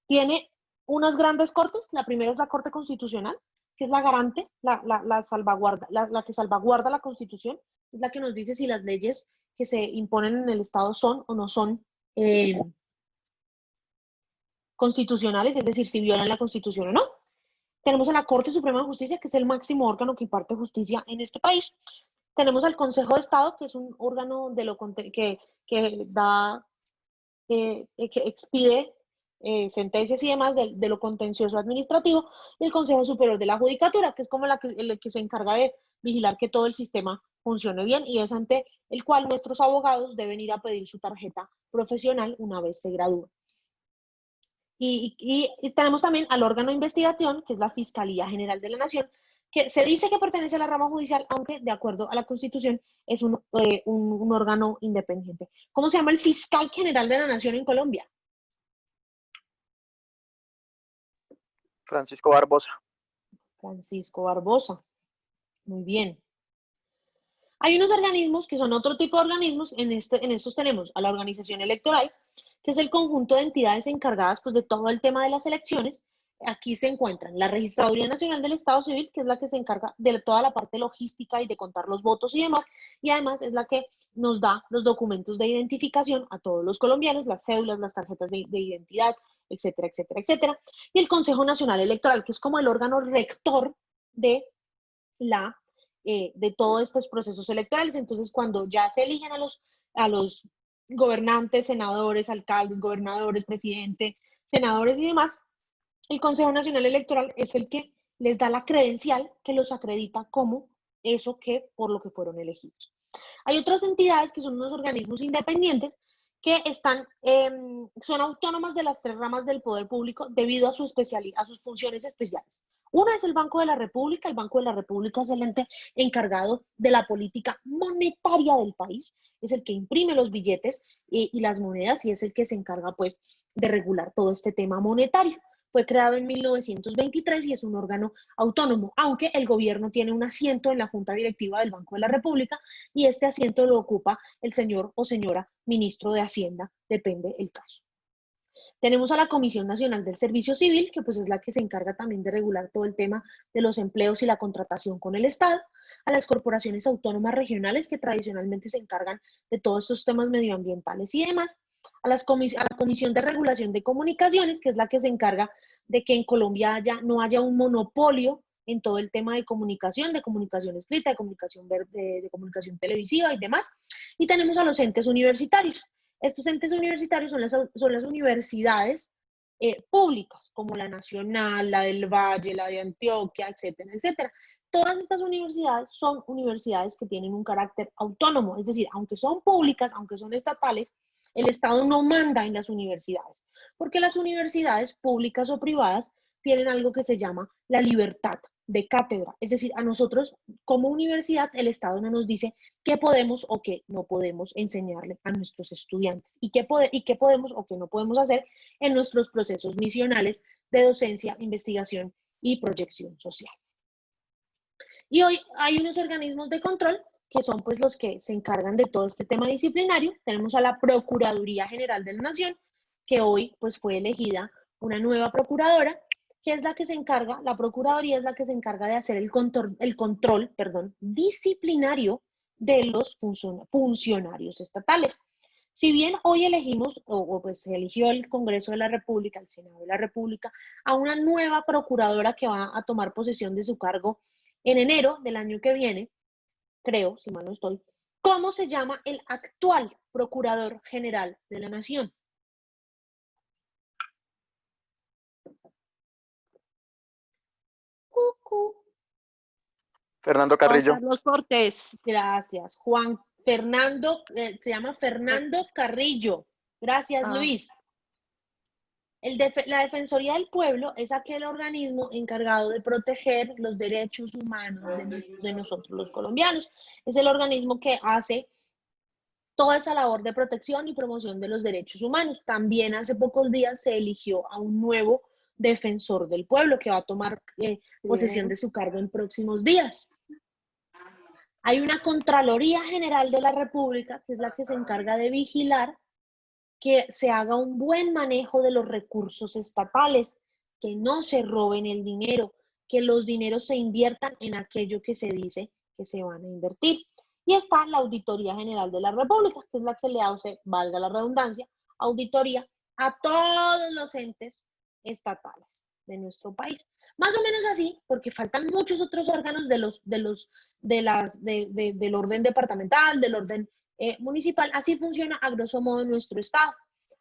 Tiene unas grandes cortes. La primera es la Corte Constitucional, que es la garante, la que salvaguarda la Constitución, es la que nos dice si las leyes que se imponen en el Estado son o no son constitucionales, es decir, si violan la Constitución o no. Tenemos a la Corte Suprema de Justicia, que es el máximo órgano que imparte justicia en este país. Tenemos al Consejo de Estado, que es un órgano que expide sentencias y demás de lo contencioso administrativo, y el Consejo Superior de la Judicatura, que es como el que se encarga de vigilar que todo el sistema funcione bien, y es ante el cual nuestros abogados deben ir a pedir su tarjeta profesional una vez se gradúen. Y tenemos también al órgano de investigación, que es la Fiscalía General de la Nación, que se dice que pertenece a la rama judicial, aunque de acuerdo a la Constitución es un órgano independiente. ¿Cómo se llama el fiscal general de la Nación en Colombia? Francisco Barbosa. Francisco Barbosa. Muy bien. Hay unos organismos que son otro tipo de organismos. En estos tenemos a la organización electoral, que es el conjunto de entidades encargadas pues, de todo el tema de las elecciones. Aquí se encuentran la Registraduría Nacional del Estado Civil, que es la que se encarga de toda la parte logística y de contar los votos y demás, y además es la que nos da los documentos de identificación a todos los colombianos, las cédulas, las tarjetas de identidad, etcétera, etcétera, etcétera. Y el Consejo Nacional Electoral, que es como el órgano rector de todos estos procesos electorales. Entonces, cuando ya se eligen a los gobernantes, senadores, alcaldes, gobernadores, presidente, senadores y demás, el Consejo Nacional Electoral es el que les da la credencial que los acredita como eso por lo que fueron elegidos. Hay otras entidades que son unos organismos independientes que son autónomas de las tres ramas del poder público debido a sus funciones especiales. Una es el Banco de la República. El Banco de la República es el ente encargado de la política monetaria del país, es el que imprime los billetes y las monedas, y es el que se encarga pues de regular todo este tema monetario. Fue creado en 1923 y es un órgano autónomo, aunque el gobierno tiene un asiento en la Junta Directiva del Banco de la República, y este asiento lo ocupa el señor o señora ministro de Hacienda, depende el caso. Tenemos a la Comisión Nacional del Servicio Civil, que pues es la que se encarga también de regular todo el tema de los empleos y la contratación con el Estado, a las corporaciones autónomas regionales, que tradicionalmente se encargan de todos estos temas medioambientales y demás, a la Comisión de Regulación de Comunicaciones, que es la que se encarga de que en Colombia no haya un monopolio en todo el tema de comunicación escrita, de comunicación televisiva y demás. Y tenemos a los entes universitarios. Estos entes universitarios son las universidades públicas, como la Nacional, la del Valle, la de Antioquia, etcétera, etcétera. Todas estas universidades son universidades que tienen un carácter autónomo, es decir, aunque son públicas, aunque son estatales, el Estado no manda en las universidades, porque las universidades públicas o privadas tienen algo que se llama la libertad de cátedra. Es decir, a nosotros como universidad el Estado no nos dice qué podemos o qué no podemos enseñarle a nuestros estudiantes y qué podemos o qué no podemos hacer en nuestros procesos misionales de docencia, investigación y proyección social. Y hoy hay unos organismos de control que son pues los que se encargan de todo este tema disciplinario. Tenemos a la Procuraduría General de la Nación, que hoy pues fue elegida una nueva procuradora, que es la que se encarga, la Procuraduría es la que se encarga de hacer el control disciplinario de los funcionarios estatales. Si bien hoy elegimos, pues se eligió el Congreso de la República, el Senado de la República, a una nueva procuradora que va a tomar posesión de su cargo en enero del año que viene, creo, si mal no estoy. ¿Cómo se llama el actual Procurador General de la Nación? Fernando Carrillo. Juan Carlos Cortés, gracias. Juan Se llama Fernando Carrillo. Gracias, Luis. La Defensoría del Pueblo es aquel organismo encargado de proteger los derechos humanos de nosotros los colombianos. Es el organismo que hace toda esa labor de protección y promoción de los derechos humanos. También hace pocos días se eligió a un nuevo defensor del pueblo que va a tomar posesión de su cargo en próximos días. Hay una Contraloría General de la República, que es la que se encarga de vigilar que se haga un buen manejo de los recursos estatales, que no se roben el dinero, que los dineros se inviertan en aquello que se dice que se van a invertir. Y está la Auditoría General de la República, que es la que le hace, valga la redundancia, auditoría a todos los entes estatales de nuestro país. Más o menos así, porque faltan muchos otros órganos del orden departamental, del orden municipal. Así funciona a grosso modo nuestro estado.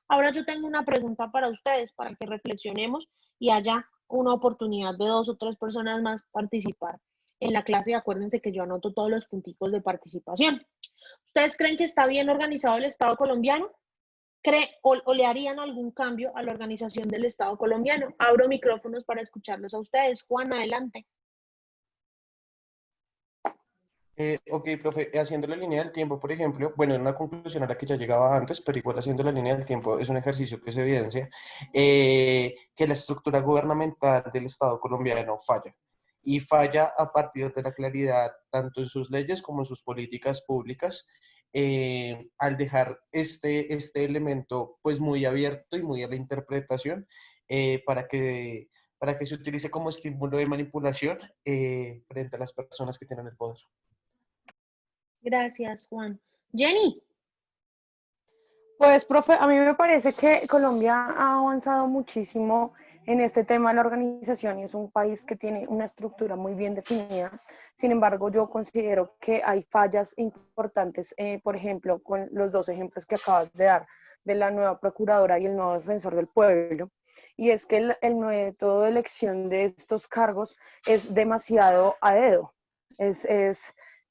Ahora yo tengo una pregunta para ustedes, para que reflexionemos y haya una oportunidad de 2 o 3 personas más participar en la clase. Acuérdense que yo anoto todos los punticos de participación. ¿Ustedes creen que está bien organizado el Estado colombiano? ¿O le harían algún cambio a la organización del Estado colombiano? Abro micrófonos para escucharlos a ustedes. Juan, adelante. Ok, profe, haciendo la línea del tiempo, por ejemplo, bueno, en una conclusión a la que ya llegaba antes, pero igual haciendo la línea del tiempo es un ejercicio que se evidencia que la estructura gubernamental del Estado colombiano falla. Y falla a partir de la claridad tanto en sus leyes como en sus políticas públicas, al dejar este elemento pues muy abierto y muy a la interpretación para que se utilice como estímulo de manipulación frente a las personas que tienen el poder. Gracias, Juan. Jenny. Pues, profe, a mí me parece que Colombia ha avanzado muchísimo en este tema de la organización y es un país que tiene una estructura muy bien definida. Sin embargo, yo considero que hay fallas importantes, por ejemplo, con los 2 ejemplos que acabas de dar, de la nueva procuradora y el nuevo defensor del pueblo. Y es que el método de elección de estos cargos es demasiado a dedo.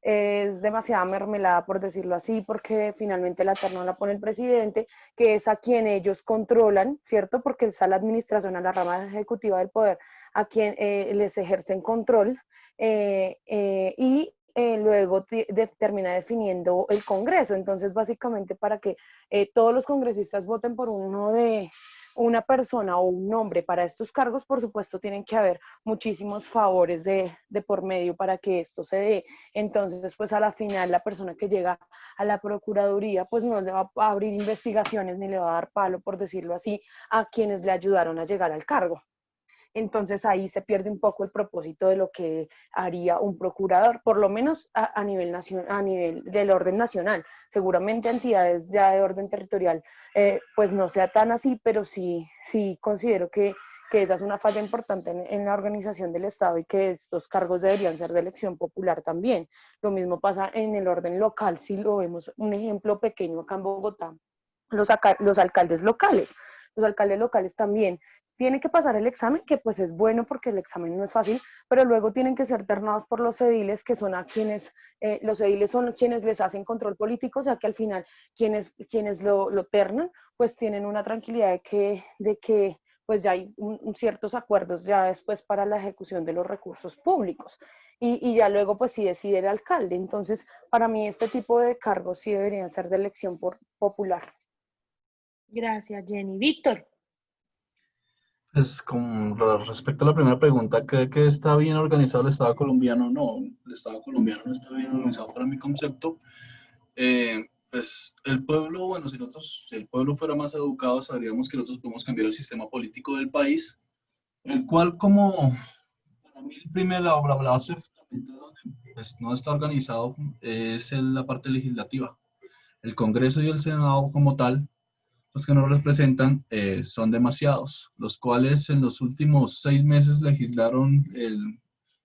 Es demasiada mermelada, por decirlo así, porque finalmente la terna la pone el presidente, que es a quien ellos controlan, ¿cierto? Porque está la administración, a la rama ejecutiva del poder, a quien les ejercen control, y luego termina definiendo el Congreso. Entonces, básicamente, para que todos los congresistas voten por una persona o un nombre para estos cargos, por supuesto, tienen que haber muchísimos favores de por medio para que esto se dé. Entonces, pues a la final, la persona que llega a la Procuraduría, pues no le va a abrir investigaciones ni le va a dar palo, por decirlo así, a quienes le ayudaron a llegar al cargo. Entonces ahí se pierde un poco el propósito de lo que haría un procurador, por lo menos a nivel del orden nacional. Seguramente entidades ya de orden territorial pues no sea tan así, pero sí considero que esa es una falla importante en la organización del Estado y que estos cargos deberían ser de elección popular también. Lo mismo pasa en el orden local, si lo vemos, un ejemplo pequeño acá en Bogotá, los alcaldes locales. Los alcaldes locales también tienen que pasar el examen, que pues es bueno porque el examen no es fácil, pero luego tienen que ser ternados por los ediles, que son a quienes, los ediles son quienes les hacen control político, o sea que al final quienes lo ternan, pues tienen una tranquilidad de que pues ya hay ciertos acuerdos ya después para la ejecución de los recursos públicos. Y ya luego pues sí decide el alcalde. Entonces, para mí este tipo de cargos sí deberían ser de elección popular. Gracias, Jenny. Víctor. Pues con respecto a la primera pregunta, ¿cree que está bien organizado el Estado colombiano? No, el Estado colombiano no está bien organizado para mi concepto. Pues el pueblo, bueno, si el pueblo fuera más educado, sabríamos que nosotros podemos cambiar el sistema político del país, el cual como para mí la base pues, no está organizado es la parte legislativa. El Congreso y el Senado como tal, los que nos representan, son demasiados, los cuales en los últimos 6 meses legislaron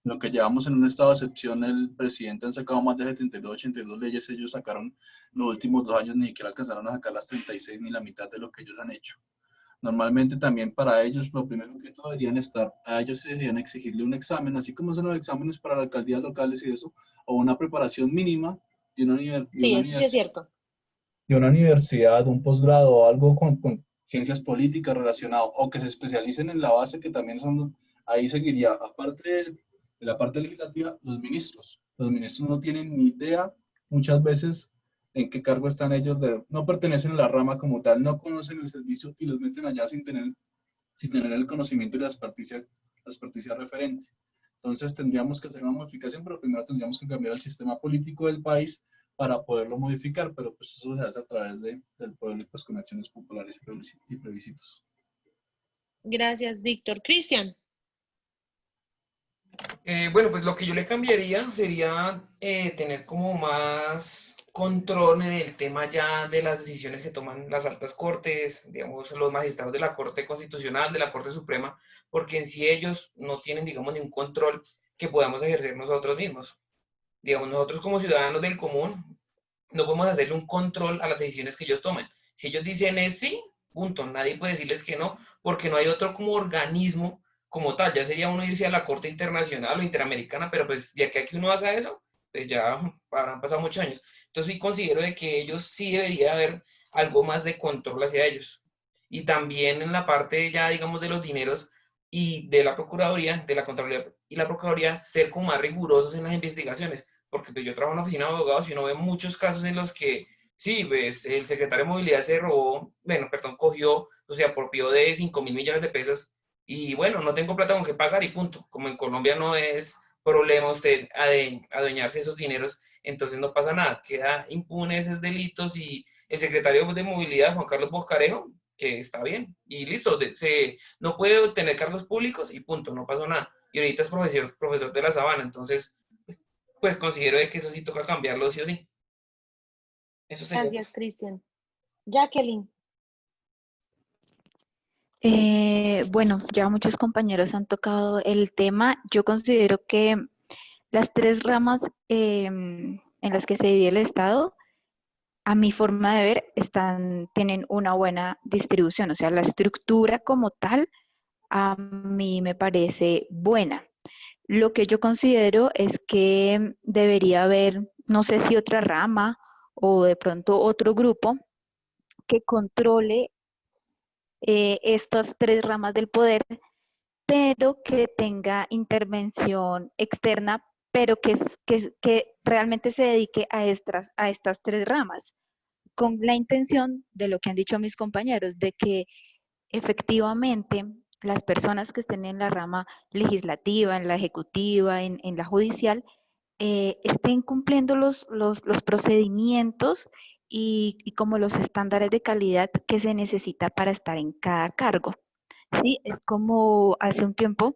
lo que llevamos en un estado de excepción. El presidente han sacado más de 72, 82 leyes, ellos sacaron los últimos 2 años, ni siquiera alcanzaron a sacar las 36 ni la mitad de lo que ellos han hecho. Normalmente también para ellos, lo primero que todo deberían a ellos se deberían exigirle un examen, así como son los exámenes para las alcaldías locales y eso, o una preparación mínima Sí, eso sí es cierto. de una universidad, un posgrado o algo con ciencias políticas relacionado, o que se especialicen en la base, que también son, ahí seguiría, aparte de la parte legislativa, los ministros. Los ministros no tienen ni idea muchas veces en qué cargo están ellos, no pertenecen a la rama como tal, no conocen el servicio y los meten allá sin tener el conocimiento y la experticia referente. Entonces tendríamos que hacer una modificación, pero primero tendríamos que cambiar el sistema político del país para poderlo modificar, pero pues eso se hace a través del pueblo y pues con acciones populares y plebiscitos. Gracias, Víctor. Cristian. Bueno, pues lo que yo le cambiaría sería tener como más control en el tema ya de las decisiones que toman las altas cortes, digamos, los magistrados de la Corte Constitucional, de la Corte Suprema, porque en sí ellos no tienen, digamos, ningún control que podamos ejercer nosotros mismos. Digamos, nosotros como ciudadanos del común no podemos hacerle un control a las decisiones que ellos tomen. Si ellos dicen es sí, punto, nadie puede decirles que no, porque no hay otro como organismo como tal, ya sería uno irse a la Corte Internacional o Interamericana, pero pues ya que aquí uno haga eso, pues ya habrán pasado muchos años. Entonces sí considero de que ellos sí debería haber algo más de control hacia ellos. Y también en la parte ya, digamos, de los dineros y de la Procuraduría, de la Contraloría y la Procuraduría, ser como más rigurosos en las investigaciones, porque pues yo trabajo en una oficina de abogados y uno ve muchos casos en los que sí, pues el secretario de Movilidad se robó, bueno, perdón, cogió, o sea, apropió de 5.000 millones de pesos y bueno, no tengo plata con que pagar y punto. Como en Colombia no es problema usted adueñarse de esos dineros, entonces no pasa nada, queda impune esos delitos y el secretario de Movilidad, Juan Carlos Boscarejo, que está bien, y listo, no puede tener cargos públicos y punto, no pasó nada. Y ahorita es profesor de la Sabana, entonces, pues considero de que eso sí toca cambiarlo sí o sí. Eso sería. Gracias, Cristian. Jacqueline. Bueno, ya muchos compañeros han tocado el tema. Yo considero que las tres ramas en las que se divide el Estado, a mi forma de ver, tienen una buena distribución. O sea, la estructura como tal, a mí me parece buena. Lo que yo considero es que debería haber, no sé si otra rama o de pronto otro grupo que controle estas tres ramas del poder, pero que tenga intervención externa, pero que realmente se dedique a estas tres ramas, con la intención de lo que han dicho mis compañeros, de que efectivamente las personas que estén en la rama legislativa, en la ejecutiva, en la judicial, estén cumpliendo los procedimientos y como los estándares de calidad que se necesita para estar en cada cargo. ¿Sí? Es como hace un tiempo,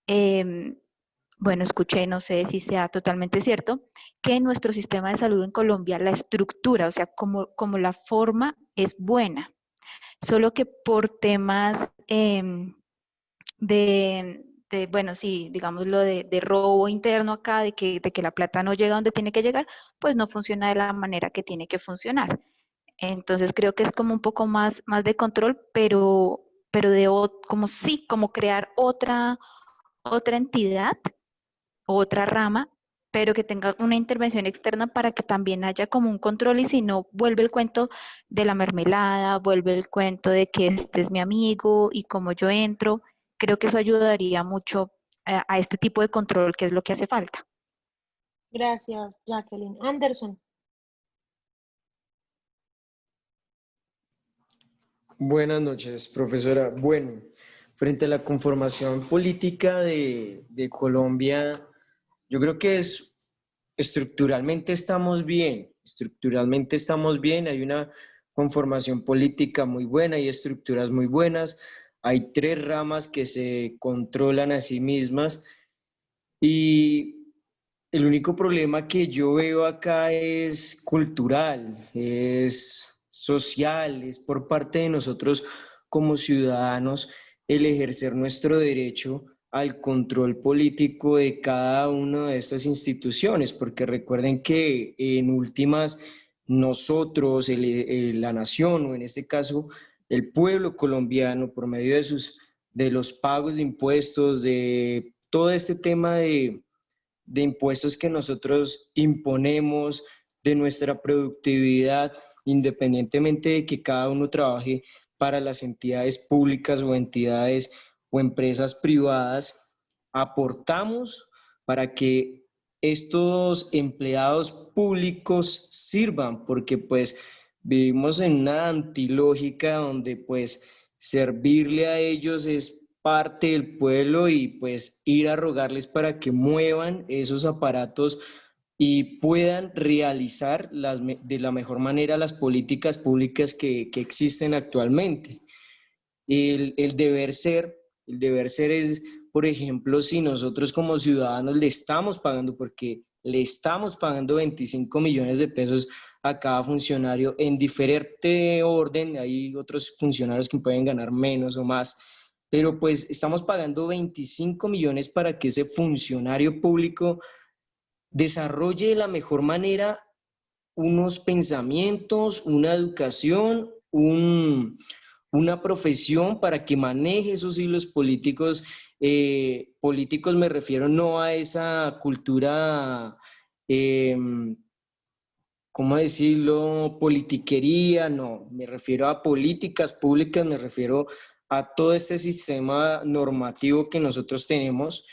bueno, escuché, no sé si sea totalmente cierto, que nuestro sistema de salud en Colombia, la estructura, o sea, como la forma es buena, solo que por temas bueno, sí, digámoslo, de robo interno acá, de que la plata no llega donde tiene que llegar, pues no funciona de la manera que tiene que funcionar. Entonces creo que es como un poco más de control, pero como crear otra entidad, otra rama, pero que tenga una intervención externa para que también haya como un control y si no, vuelve el cuento de la mermelada, vuelve el cuento de que este es mi amigo y como yo entro. Creo que eso ayudaría mucho a este tipo de control, que es lo que hace falta. Gracias, Jacqueline. Anderson. Buenas noches, profesora. Bueno, frente a la conformación política de Colombia, yo creo que estructuralmente estamos bien, hay una conformación política muy buena y estructuras muy buenas, hay tres ramas que se controlan a sí mismas y el único problema que yo veo acá es cultural, es social, es por parte de nosotros como ciudadanos el ejercer nuestro derecho al control político de cada una de estas instituciones, porque recuerden que en últimas nosotros, la nación, o en este caso el pueblo colombiano, por medio de los pagos de impuestos, de todo este tema de impuestos que nosotros imponemos, de nuestra productividad, independientemente de que cada uno trabaje para las entidades públicas o entidades o empresas privadas, aportamos para que estos empleados públicos sirvan, porque pues vivimos en una antilógica donde pues servirle a ellos es parte del pueblo y pues ir a rogarles para que muevan esos aparatos y puedan realizar de la mejor manera las políticas públicas que existen actualmente. El deber ser es, por ejemplo, si nosotros como ciudadanos le estamos pagando, porque le estamos pagando 25 millones de pesos a cada funcionario en diferente orden, hay otros funcionarios que pueden ganar menos o más, pero pues estamos pagando 25 millones para que ese funcionario público desarrolle de la mejor manera unos pensamientos, una educación, una profesión para que maneje esos hilos políticos. Políticos me refiero no a esa cultura, ¿cómo decirlo? Politiquería, no, me refiero a políticas públicas, me refiero a todo este sistema normativo que nosotros tenemos.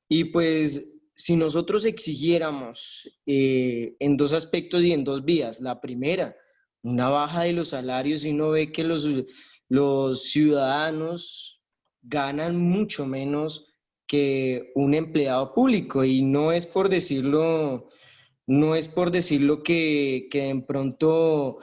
Y pues si nosotros exigiéramos en dos aspectos y en dos vías, la primera, una baja de los salarios, y uno ve que los ciudadanos ganan mucho menos que un empleado público, y no es por decirlo, que de pronto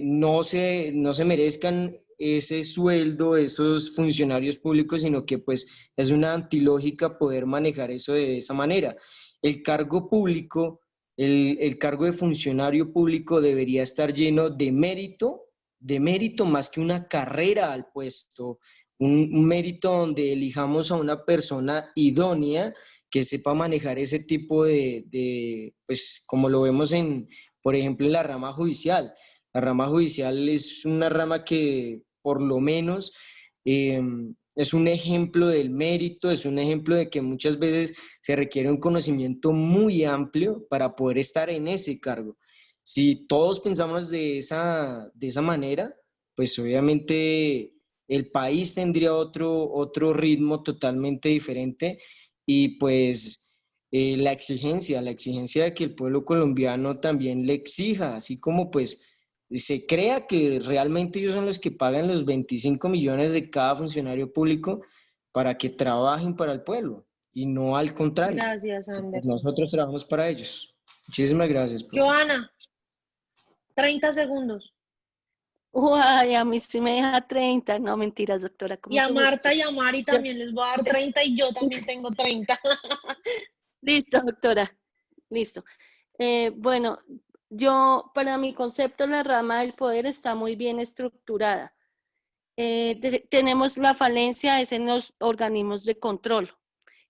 no se merezcan ese sueldo, esos funcionarios públicos, sino que pues es una antilógica poder manejar eso de esa manera. El cargo público, el cargo de funcionario público debería estar lleno de mérito más que una carrera al puesto, un mérito donde elijamos a una persona idónea que sepa manejar ese tipo pues como lo vemos por ejemplo, en la rama judicial. La rama judicial es una rama que por lo menos es un ejemplo del mérito, es un ejemplo de que muchas veces se requiere un conocimiento muy amplio para poder estar en ese cargo. Si todos pensamos de esa manera, pues obviamente el país tendría otro ritmo totalmente diferente, y pues la exigencia de que el pueblo colombiano también le exija, así como pues se crea que realmente ellos son los que pagan los 25 millones de cada funcionario público para que trabajen para el pueblo y no al contrario. Gracias, Anderson. Nosotros trabajamos para ellos. Muchísimas gracias, profe. Joana, 30 segundos. Uy, a mí sí me deja 30. No, mentiras, doctora. Y a Marta y a Mari también les voy a dar 30 y yo también tengo 30. Listo, doctora. Listo. Bueno, para mi concepto, la rama del poder está muy bien estructurada. Tenemos la falencia es en los organismos de control.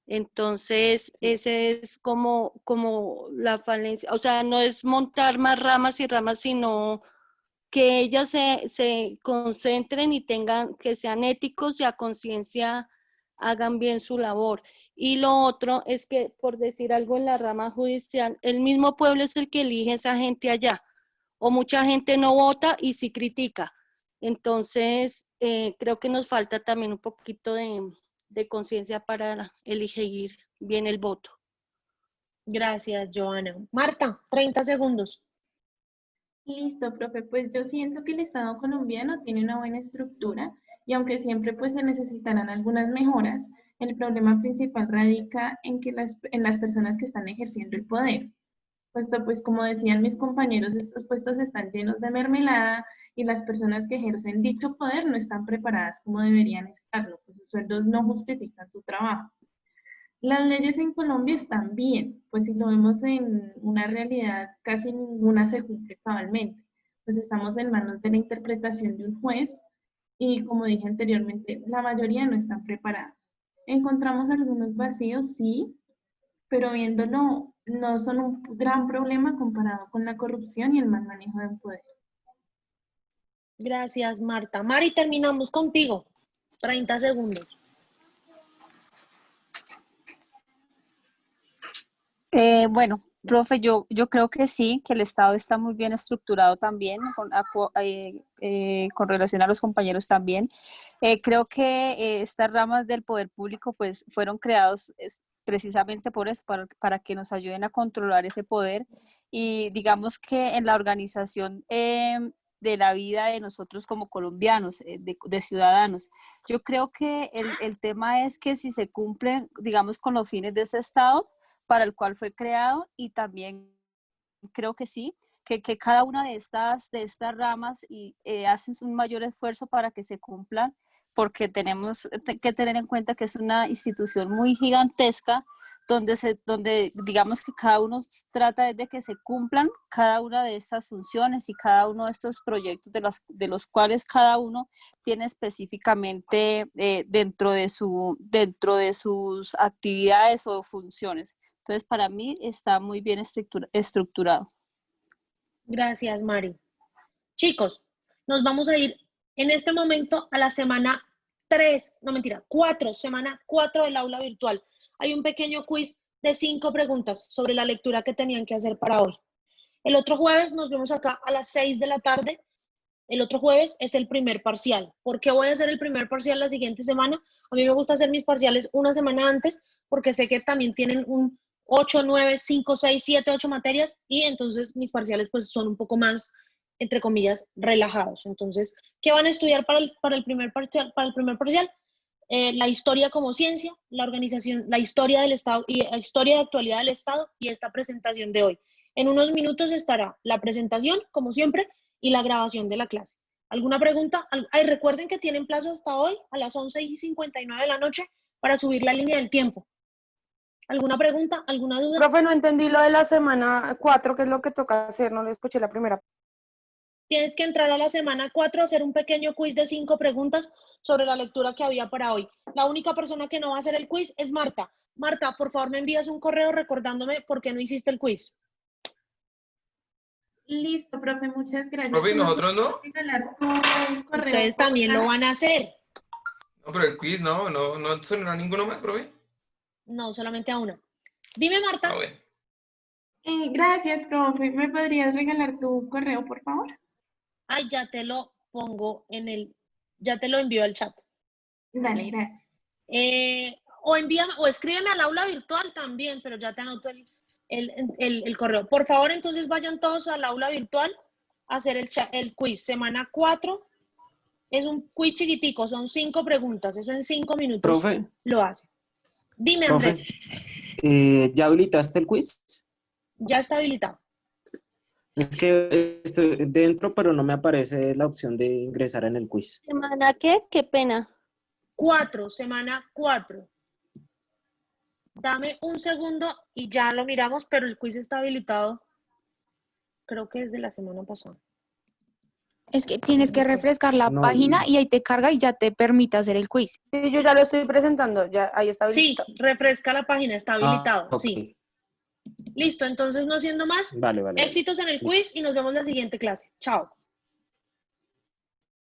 Entonces, ese es como la falencia. O sea, no es montar más ramas y ramas, sino que ellas se concentren y que sean éticos y a conciencia hagan bien su labor. Y lo otro es que, por decir algo en la rama judicial, el mismo pueblo es el que elige a esa gente allá, o mucha gente no vota y sí critica. Entonces, creo que nos falta también un poquito de conciencia para elegir bien el voto. Gracias, Joana. Marta, 30 segundos. Listo, profe. Pues yo siento que el Estado colombiano tiene una buena estructura y aunque siempre pues se necesitarán algunas mejoras, el problema principal radica en las personas que están ejerciendo el poder. Puesto pues como decían mis compañeros, estos puestos están llenos de mermelada y las personas que ejercen dicho poder no están preparadas como deberían estarlo, pues sus sueldos no justifican su trabajo. Las leyes en Colombia están bien, pues si lo vemos en una realidad, casi ninguna se cumple cabalmente, pues estamos en manos de la interpretación de un juez y como dije anteriormente, la mayoría no están preparadas. Encontramos algunos vacíos, sí, pero viéndolo, no son un gran problema comparado con la corrupción y el mal manejo del poder. Gracias, Marta. Mari, terminamos contigo. 30 segundos. Bueno, Profe, yo creo que sí, que el Estado está muy bien estructurado también, con relación a los compañeros también. Creo que estas ramas del poder público pues fueron creados precisamente por eso, para que nos ayuden a controlar ese poder, y digamos que en la organización de la vida de nosotros como colombianos, de ciudadanos. Yo creo que el tema es que si se cumplen, digamos, con los fines de ese Estado para el cual fue creado, y también creo que sí, que cada una de estas ramas hacen un mayor esfuerzo para que se cumplan, porque tenemos que tener en cuenta que es una institución muy gigantesca, donde digamos que cada uno trata de que se cumplan cada una de estas funciones y cada uno de estos proyectos de los cuales cada uno tiene específicamente dentro de sus actividades o funciones. Entonces, para mí está muy bien estructurado. Gracias, Mari. Chicos, nos vamos a ir en este momento a la semana 4, semana 4 del aula virtual. Hay un pequeño quiz de 5 preguntas sobre la lectura que tenían que hacer para hoy. El otro jueves nos vemos acá a las 6 de la tarde. El otro jueves es el primer parcial. ¿Por qué voy a hacer el primer parcial la siguiente semana? A mí me gusta hacer mis parciales una semana antes, porque sé que también tienen un 8, 9, 5, 6, 7, 8 materias, y entonces mis parciales pues son un poco más, entre comillas, relajados. Entonces, ¿qué van a estudiar para el primer parcial? La historia como ciencia, la organización, la historia del Estado y la historia de actualidad del Estado, y esta presentación de hoy. En unos minutos estará la presentación, como siempre, y la grabación de la clase. ¿Alguna pregunta? Recuerden que tienen plazo hasta hoy a las 11:59 de la noche para subir la línea del tiempo. ¿Alguna pregunta? ¿Alguna duda? Profe, no entendí lo de la semana 4, ¿qué es lo que toca hacer? No le escuché la primera. Tienes que entrar a la semana 4 a hacer un pequeño quiz de 5 preguntas sobre la lectura que había para hoy. La única persona que no va a hacer el quiz es Marta. Marta, por favor, me envías un correo recordándome por qué no hiciste el quiz. Listo, profe, muchas gracias. Profe, ¿y nosotros no? Ustedes también lo van a hacer. No, pero el quiz no sonará a ninguno más, profe. No, solamente a una. Dime, Marta. Ah, bueno. Gracias, profe. ¿Me podrías regalar tu correo, por favor? Ay, ya te lo pongo ya te lo envío al chat. Dale, gracias. O escríbeme al aula virtual también, pero ya te anoto el correo. Por favor, entonces vayan todos al aula virtual a hacer el quiz. Semana 4 es un quiz chiquitico, son 5 preguntas, eso en 5 minutos. Profe. Lo hace. Dime, Profe, Andrés. ¿ya habilitaste el quiz? Ya está habilitado. Es que estoy dentro, pero no me aparece la opción de ingresar en el quiz. ¿Semana qué? Qué pena. 4, semana 4. Dame un segundo y ya lo miramos, pero el quiz está habilitado. Creo que es de la semana pasada. Es que tienes que refrescar la página y ahí te carga y ya te permite hacer el quiz. Sí, yo ya lo estoy presentando, ya ahí está habilitado. Sí, refresca la página, está habilitado, ok. sí. Listo, entonces no siendo más, Vale. éxitos en el quiz y nos vemos en la siguiente clase. Chao.